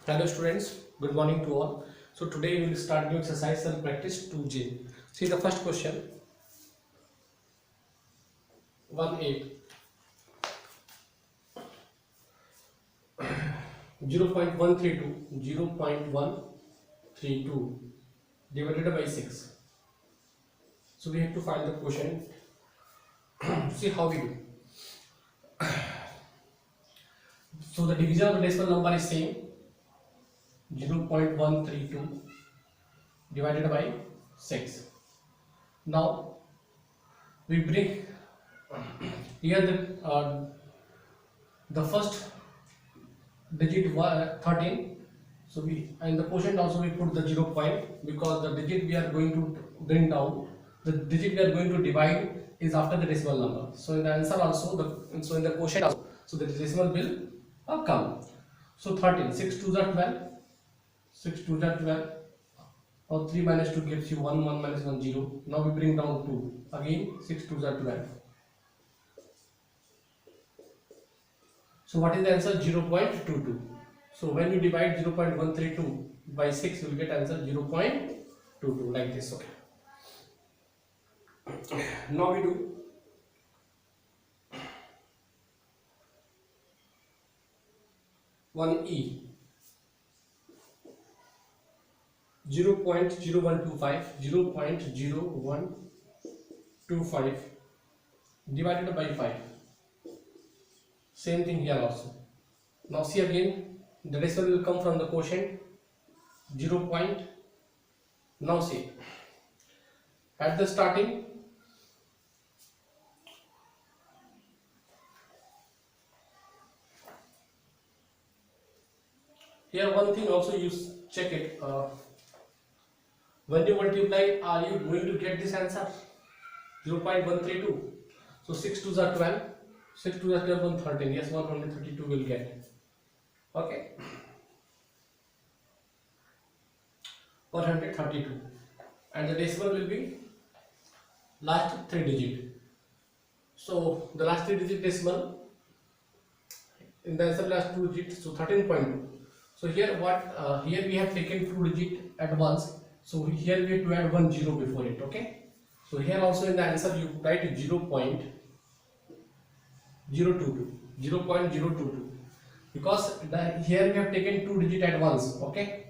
Hello students, good morning to all. So today we will start new exercise and practice 2J. See the first question 1.8 0.132 divided by 6. So we have to find the quotient. See how we do. So the division of the decimal number is same 0.132 divided by 6. Now we bring here the first digit 13. So we in the quotient also we put the 0 point, because the digit we are going to bring down, the digit we are going to divide is after the decimal number. So in the answer also in the quotient also, so the decimal will come. So 13, 6 2s are 12, 6 2s are 12. Now 3 minus 2 gives you 1, 1 minus 1 0. Now we bring down 2, again 6 2s are 12. So what is the answer? 0.22. So when you divide 0.132 by 6, you will get answer 0.22 like this. Okay. Now we do 1e 0.0125 divided by 5. Same thing here also. Now see again, the decimal will come from the quotient 0 point. Now see, at the starting here one thing also you check it, when you multiply, are you going to get this answer 0.132? So 6 2s are 12, 6 2s are 12, 113. Yes, 132 will get. Okay, 132, and the decimal will be last 3 digit. So the last 3 digit decimal in the answer last 2 digits, so 13.2. So here here we have taken 2 digit at once. So here we have to add 1 0 before it. Okay. So here also in the answer you write 0.022, 0.022, because here we have taken 2 digit at once. Okay.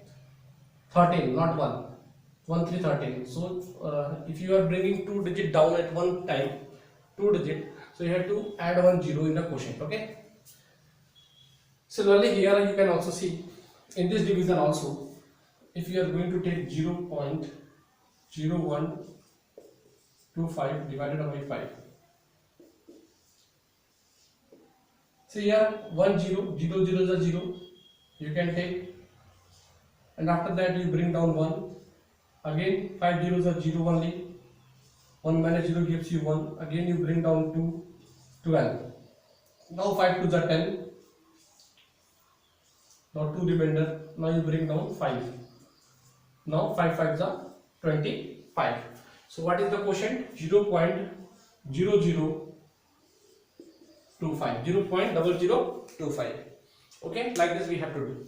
13, not 1. 1 3 13. So if you are bringing 2 digit down at one time, 2 digit, so you have to add 1 0 in the quotient. Okay. Similarly here you can also see in this division also, if you are going to take 0.0125 divided by 5. See here 1 0, 0 0 is a 0, you can take, and after that you bring down 1, again 5 zeros are 0 only, 1 minus 0 gives you 1, again you bring down 2, 12. Now 5 2s are 10, now 2 remainder, now you bring down 5, now 5 5s are 25. So what is the quotient? 0.0025, 0.0025. Okay, like this we have to do.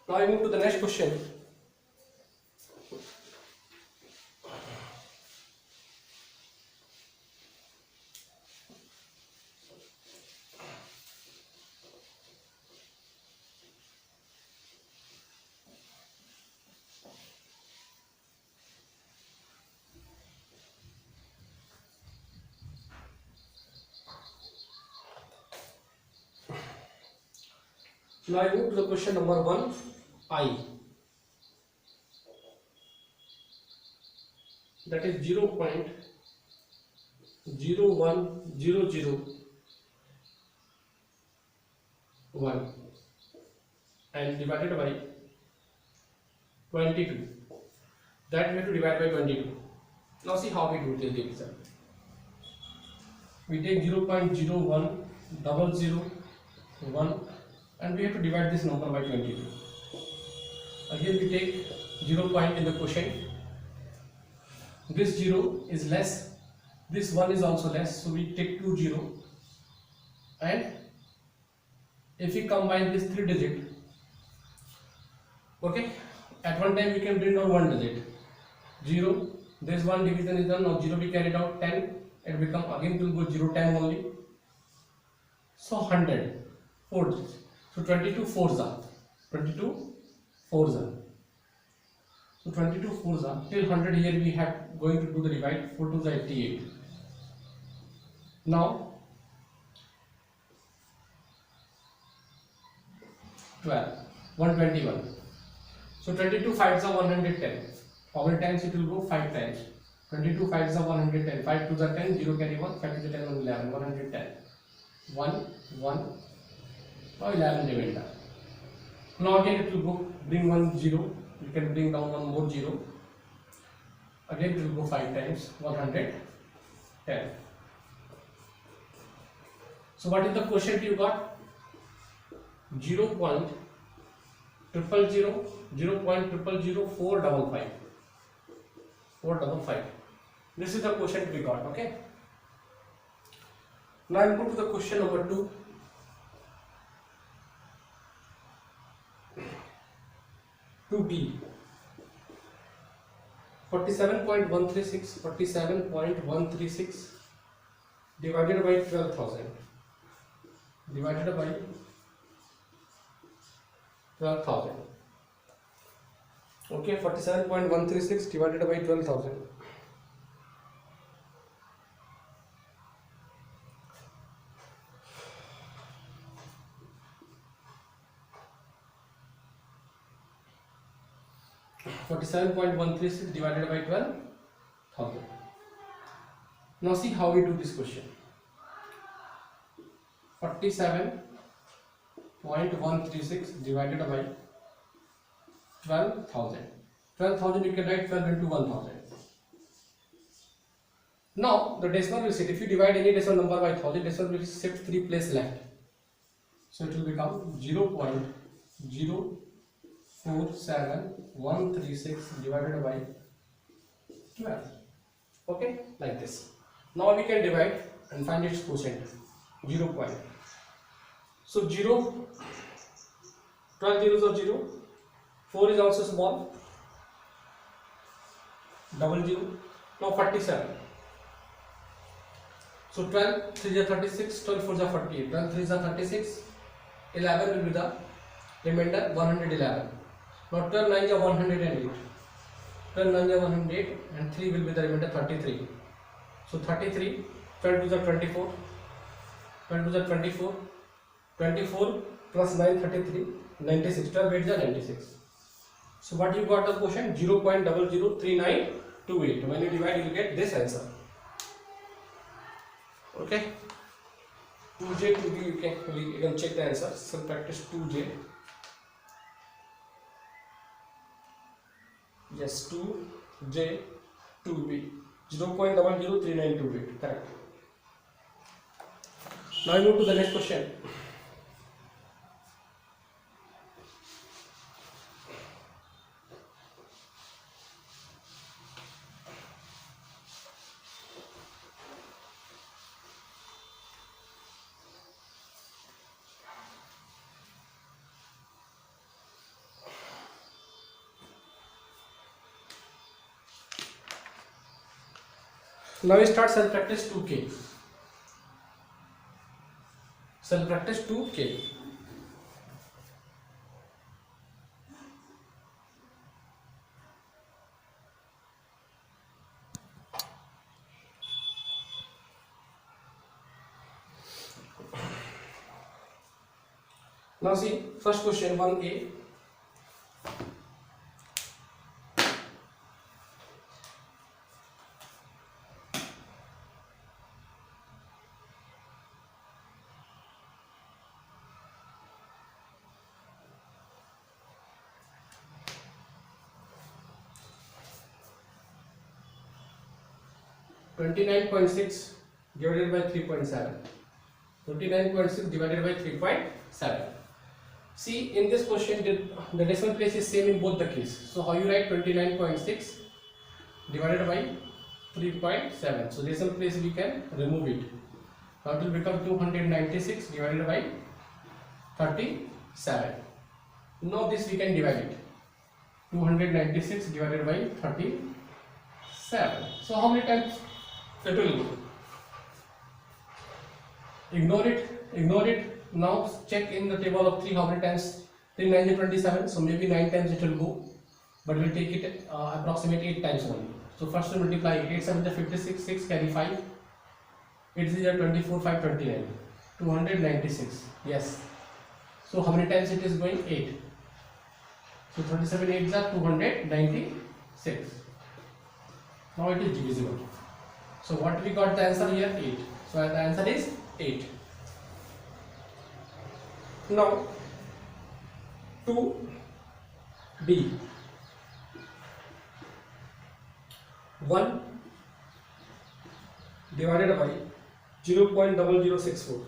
Now I move to the next question. Now I move to the question number 1i, that is 0.01001 and divided by 22. That we have to divide by 22. Now see how we do this division. We take 0.01001 and we have to divide this number by 22. Again we take 0 point in the quotient. This 0 is less, this 1 is also less, so we take 2 0, and if we combine this 3 digit, Okay, at one time we can bring down one digit. 0, this one division is done. Now 0 we carried out 10, it become again it will go 0 10 only. So 100, 4 digits. So 22 fours are 22 fours are. So 22 fours are till 100 here we have going to do the divide. 4 to the 88. Now 12, 121. So 22 fives are 110. How many times it will go? 5 times. 22 fives are 110. 5 to the 10, 0 carry 1, 5 to the 10, 11, 110. 1, 1, now 11 remainder. Now again it will go, bring 1 0, you can bring down one more 0. Again it will go 5 times, 110. So what is the quotient you got? 0.000, 0.0000455. 455. This is the quotient we got, okay? Now I will go to the question number 2. To B. 47.136 divided by 12,000. Divided by 12,000. Okay, 47.136 divided by 12,000. divided by 12,000. Now see how we do this question. 47.136 divided by 12,000. 12,000 you can write 12 into 1,000. Now the decimal will sit. If you divide any decimal number by 1,000, decimal will shift 3 places left. So it will become 0.047136 divided by 12. Okay, like this. Now we can divide and find its quotient. 0 point. So 0, 12 zeros are 0. 4 is also small. 00. Now 47. So 12 3 is 36, 12 4 is 48, 12 3 is 36, 11 will be the remainder 111. Now 12 9 is 108, 12 9 is 108 and 3 will be the remainder 33. So 33, 12 to the 24, 12 to the 24, 24 plus 9 33, 96, 12 8 is 96. So what you got the quotient? 0.003928. When you divide you will get this answer. Okay, 2j 2b you can check the answer. Self practice 2j. Yes, 2j 2b 0.003928. Correct. Now I move to the next question. Now we start self practice 2k. Self practice 2k. Now see, first question 1a. (29.6) divided by 3.7. 29.6 divided by 3.7. See, in this question the decimal place is same in both the case. So how you write 29.6 divided by 3.7? So decimal place we can remove it. Now it will become 296 divided by 37. Now this we can divide it. 296 divided by 37. So how many times it will go? Ignore it. Now check in the table of 3 how many times. 3 9 is 27, so maybe 9 times it will go, but we'll take it approximate 8 times only. So first we multiply 8, 8 7 is 56, 6 carry 5, 8 is 24, 5 29, 296. Yes. So how many times it is going? 8. So 37 8 is 296. Now it is divisible. So what we got the answer here? 8. So the answer is 8. Now 2b, 1 divided by 0.0064,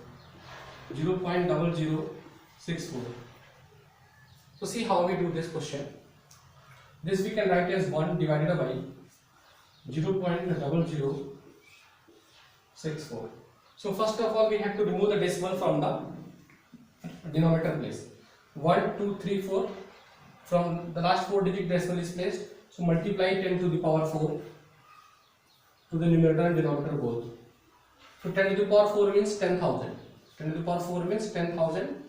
0.0064. So see how we do this question. This we can write as 1 divided by 0.0064. So first of all we have to remove the decimal from the denominator place. 1 2 3 4, from the last 4 digit decimal is placed, so multiply 10 to the power 4 to the numerator and denominator both. So 10 to the power 4 means 10,000. 10 to the power 4 means 10,000,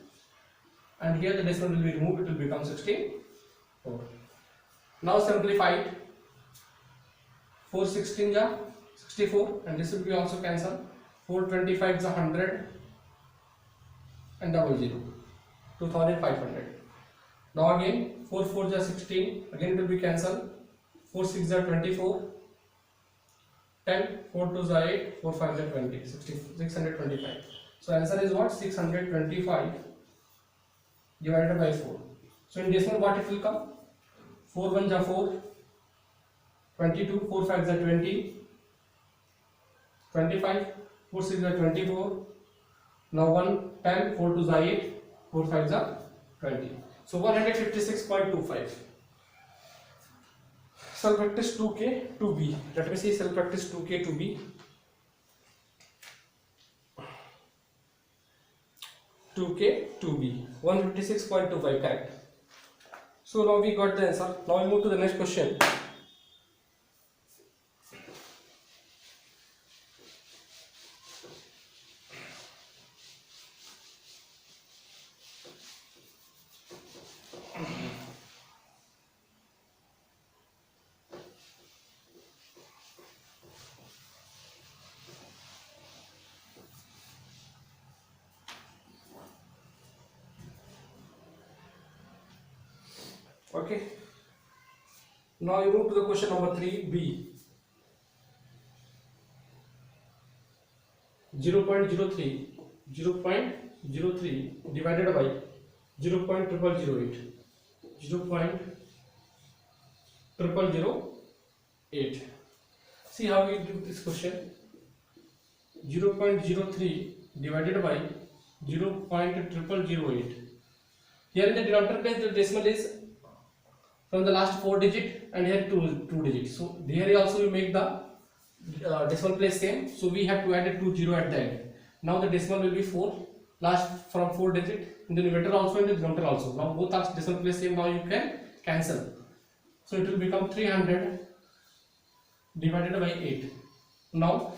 and here the decimal will be removed, it will become 64. Now simplify it. 4 16 is 64, and this will be also cancelled. 4 25 is 100 and 00, 2500. Now again 4 4 is 16, again it will be cancelled. 4 6 is 24, 10, 4 2 is 8, 4 5 is 20, 625. So answer is what? 625 divided by 4. So in decimal what it will come? 4 1 is 4, 22, 4 5 is 20, 25, 4 6 is 24. Now 1 10, 4 2 is 8, 4 5 is 20. So 156.25. Cell practice 2K 2B. Let me see cell practice 2K 2B. 2K 2B. 156.25, correct. So now we got the answer. Now we move to the next question. Okay. Now you move to the question number 3b. 0.03 divided by 0.0008, 0.0008. See how we do this question. 0.03 divided by 0.0008. Here in the denominator place the decimal is from the last 4 digit, and here 2 digits. So here also we make the decimal place same. So we have to add a 2 0 at the end. Now the decimal will be 4, last from 4 digit, in the numerator also and the denominator also. Now both are decimal place same. Now you can cancel. So it will become 300 divided by 8. Now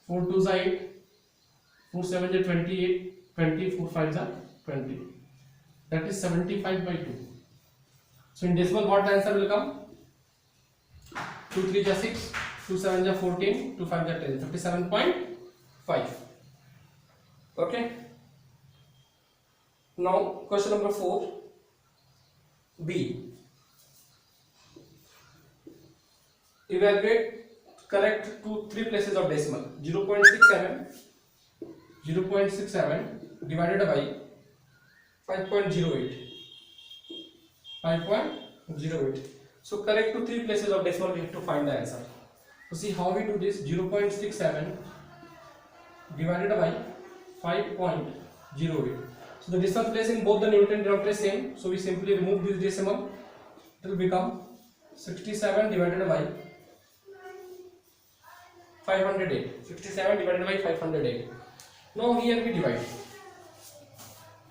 4 2 is 8, 4 7 is 28, 20, 4 5 is 20. That is 75 by 2. So in decimal what the answer will come? 2 3 is 6, 2 7 is 14, 2 5 is 10, 57.5. Okay. Now question number 4b. Evaluate correct to 3 places of decimal. 0.67 divided by 5.08. 5.08. So correct to 3 places of decimal, we have to find the answer. So see how we do this. 0.67 divided by 5.08. So the decimal place in both the numerator and denominator is same. So we simply remove this decimal. It will become 67 divided by 508. 67 divided by 508. Now here we divide.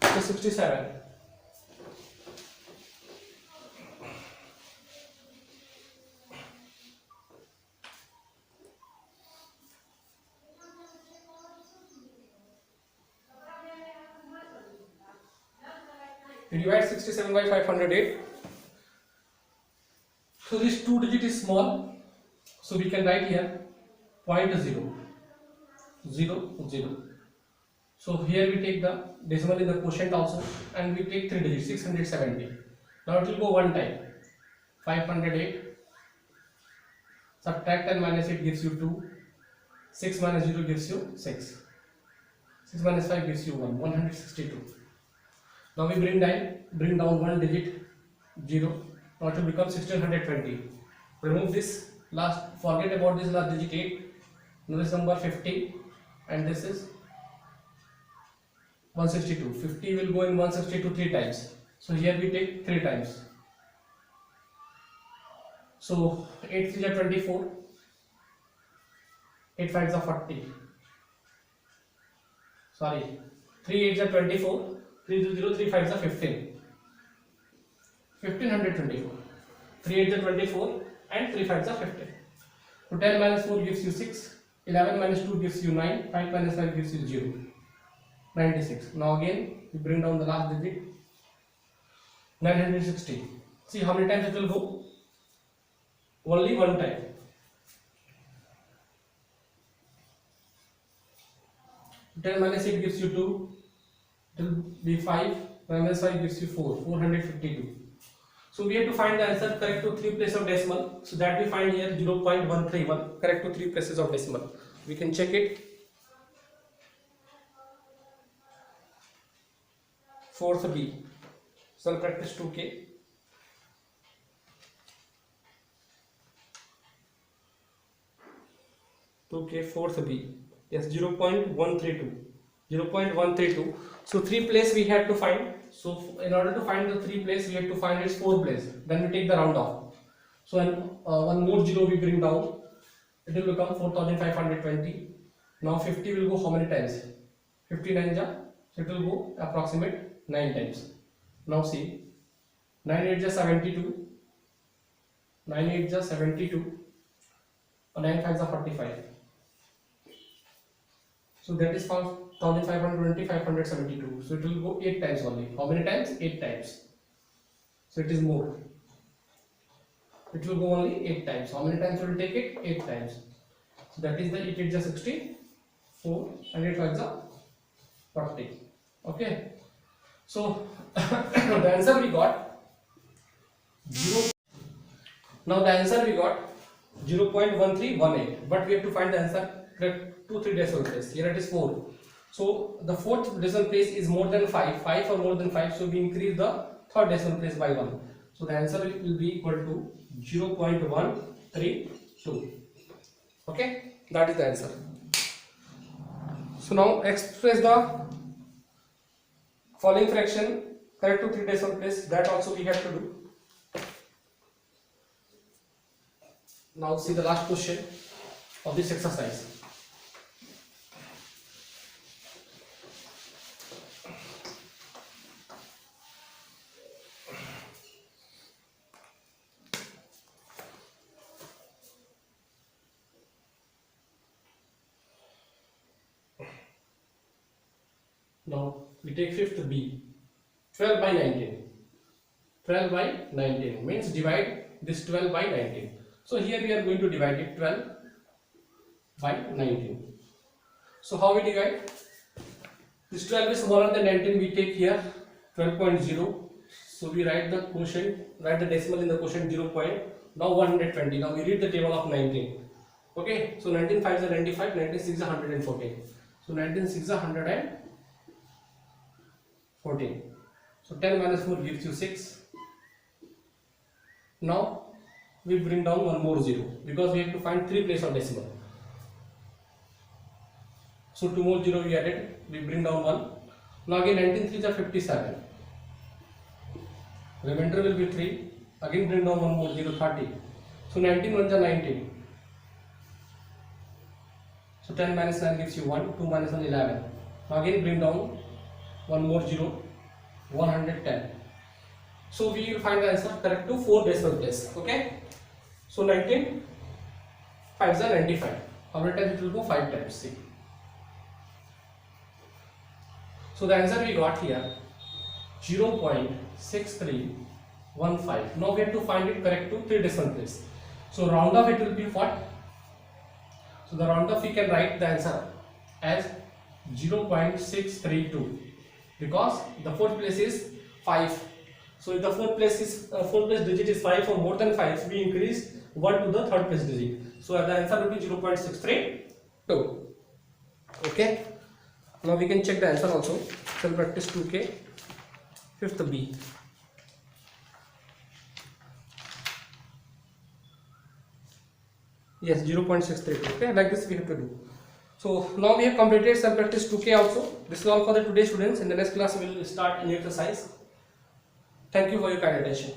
So 67 We divide 67 by 508. So this 2 digit is small, so we can write here 0.0, 0, 0. So here we take the decimal in the quotient also, and we take 3 digits, 670. Now it will go one time. 508, subtract 10 minus 8 gives you 2, 6 minus 0 gives you 6, 6 minus 5 gives you 1, 162. Now we bring down one digit, 0. Now it will become 1620. Remove this last, forget about this last digit 8. Now this number 50, and this is 162. 50 will go in 162 3 times. So here we take 3 times. So 8 3s are 24, 8 5s are 40. Sorry, 3 8s are 24, 3 0 3 5s are 15. 1524. 3 8s are 24 and 3 5s are 15. So 10 minus 4 gives you 6, 11 minus 2 gives you 9, 5 minus 5 gives you 0. 96. Now again we bring down the last digit, 960. See how many times it will go? Only one time. Ten minus 8 gives you 2. It will be 5. Minus 5 gives you 4. 452. So we have to find the answer correct to 3 places of decimal. So that we find here 0.131 correct to 3 places of decimal. We can check it. Fourth B. Solve practice 2K. Fourth B. Yes, 0.132. 0.132. So 3 place we had to find. So in order to find the 3 place, we have to find its 4 place. Then we take the round off. So one more 0 we bring down. It will become 4520. Now 50 will go how many times? 59 ja. So it will go approximate 9 times. Now see, 9 8 ja 72. 9 8 ja 72. 9 5 are 45. So that is 1520, 572. So it will go 8 times only. How many times? 8 times. So it is more. It will go only 8 times. How many times will you take it? 8 times. So that is the 8 8 is 64 and 8 5 is 40. Okay. So the answer we got 0. Now the answer we got 0.1318. But we have to find the answer correct 2 3 decimal place. Here it is 4. So the fourth decimal place is more than 5. 5 or more than 5. So we increase the third decimal place by 1. So the answer will be equal to 0.132. Okay, that is the answer. So now express the following fraction correct to 3 decimal place. That also we have to do. Now see the last question of this exercise. Now we take fifth B, 12 by 19. 12 by 19 means divide this 12 by 19. So here we are going to divide it 12 by 19. So how we divide? This 12 is smaller than 19, we take here 12.0. So we write the quotient, write the decimal in the quotient 0. Now 120. Now we read the table of 19. Okay, so 19 5 is 95, 19 6 is 114. So 19 6 is 114. So 10 minus 4 gives you 6. Now we bring down one more 0 because we have to find 3 places of decimal. So 2 more 0 we added, we bring down 1. Now again 19 3s are 57. Remainder will be 3. Again bring down one more 0, 30. So 19 1s are 19. So 10 minus 9 gives you 1. 2 minus 1 11. Now again bring down one more 0, 110. So we will find the answer correct to 4 decimal place. Okay. So 19 5s are 95. How many times it will go? 5 times. See. So the answer we got here 0.6315. Now we have to find it correct to 3 decimal place. So round off it will be what? So the round off we can write the answer as 0.632 because the fourth place is 5. So if the fourth place digit is 5 or more than 5, so we increase 1 to the third place digit. So the answer will be 0.632. Okay. Now we can check the answer also. Self practice 2K, fifth B. Yes, 0.632. Okay, like this we have to do. So now we have completed self practice 2K also. This is all for the today students. In the next class we will start a new exercise. Thank you for your kind attention.